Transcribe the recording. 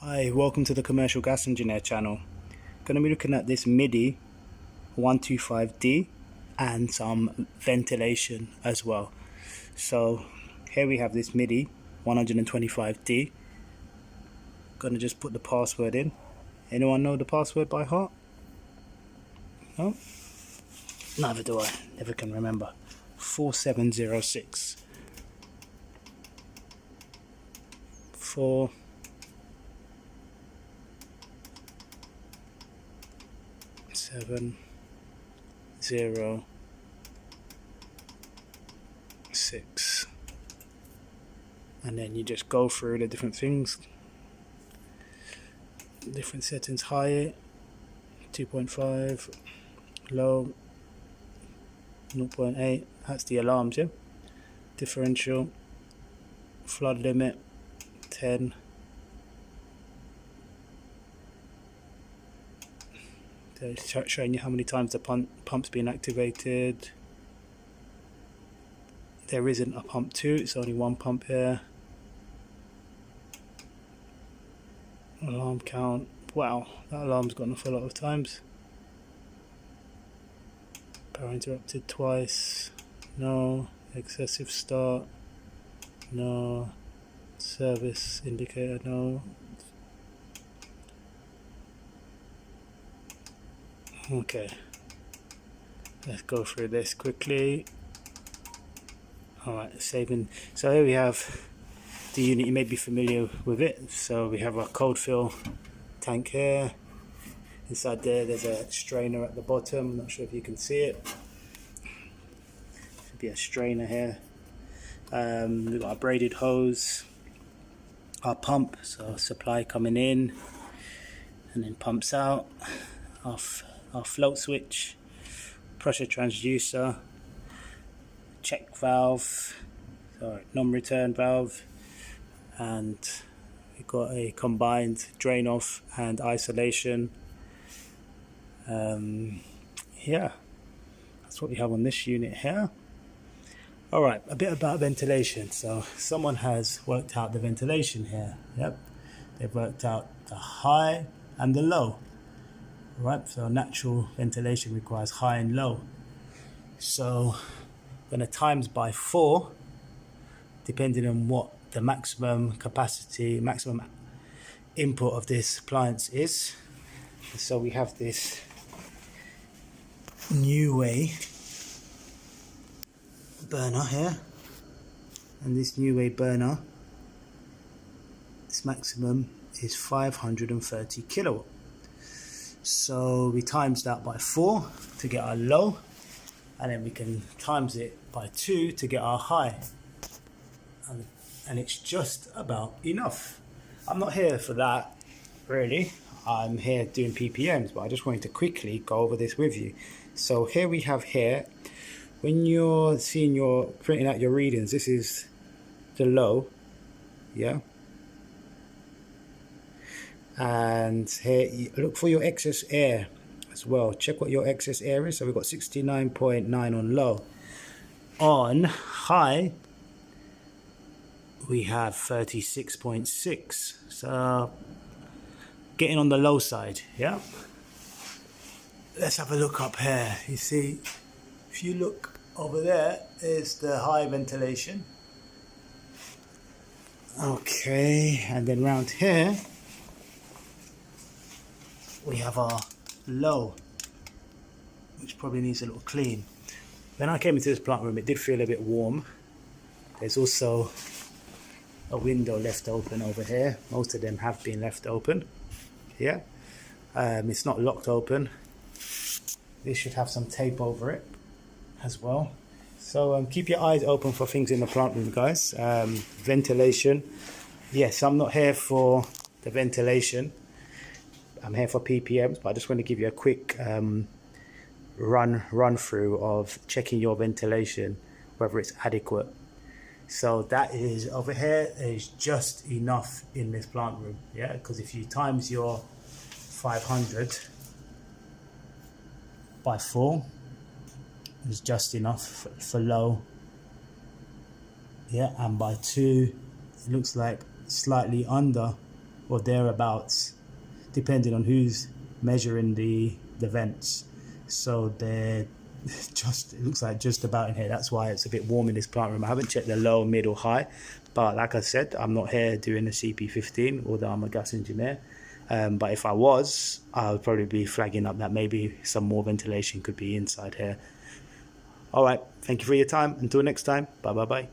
Hi, welcome to the Commercial Gas Engineer channel. Going to be looking at this Midi 125D and some ventilation as well. So here we have this Midi 125D. Going to just put the password in. Anyone know the password by heart? No? Neither do I. Never can remember. 4706. 4706, and then you just go through the different things, different settings: high, 2.5, low, 0.8. That's the alarms, yeah. Differential, flood limit 10. It's showing you how many times the pump's been activated. There isn't a pump 2, it's only one pump here. Alarm count. Wow, that alarm's gone off a lot of times. Power interrupted twice. No. Excessive start. No. Service indicator. No. Okay, let's go through this quickly. Alright, saving. So here we have the unit. You may be familiar with it. So we have our cold fill tank here. Inside there's a strainer at the bottom. I'm not sure if you can see it. Should be a strainer here. We've got a braided hose, our pump, so supply coming in and then pumps out. Our float switch, pressure transducer, check valve, non-return valve, and we've got a combined drain off and isolation. Yeah, that's what we have on this unit here. Alright, a bit about ventilation. So someone has worked out the ventilation here. Yep, they've worked out the high and the low. Right, so natural ventilation requires high and low. So I'm going to times by 4, depending on what the maximum capacity, maximum input of this appliance is. So we have this new way burner here, and this new way burner, its maximum is 530 kilowatt. So we times that by 4 to get our low, and then we can times it by 2 to get our high, and it's just about enough. I'm not here for that really, I'm here doing ppms, but I just wanted to quickly go over this with you. So here we have here, when you're seeing printing out your readings, this is the low, yeah. And here you look for your excess air as well. Check what your excess air is. So we've got 69.9 on low. On high we have 36.6. So getting on the low side, yeah. Let's have a look up here. You see, if you look over there is the high ventilation. Okay, and then round here we have our low, which probably needs a little clean. When I came into this plant room, it did feel a bit warm. There's also a window left open over here. Most of them have been left open. Yeah, it's not locked open. This should have some tape over it as well. So keep your eyes open for things in the plant room, guys. Ventilation. Yes, I'm not here for the ventilation. I'm here for ppms, but I just want to give you a quick run through of checking your ventilation, whether it's adequate. So that is over here is just enough in this plant room, yeah, because if you times your 500 by 4, it's just enough for low, yeah, and by 2 it looks like slightly under or thereabouts, depending on who's measuring the vents. So they're just, it looks like just about in here. That's why it's a bit warm in this plant room. I haven't checked the low, mid or high, but like I said, I'm not here doing a CP15, although I'm a gas engineer. But if I was, I would probably be flagging up that maybe some more ventilation could be inside here. All right, thank you for your time. Until next time, bye bye bye.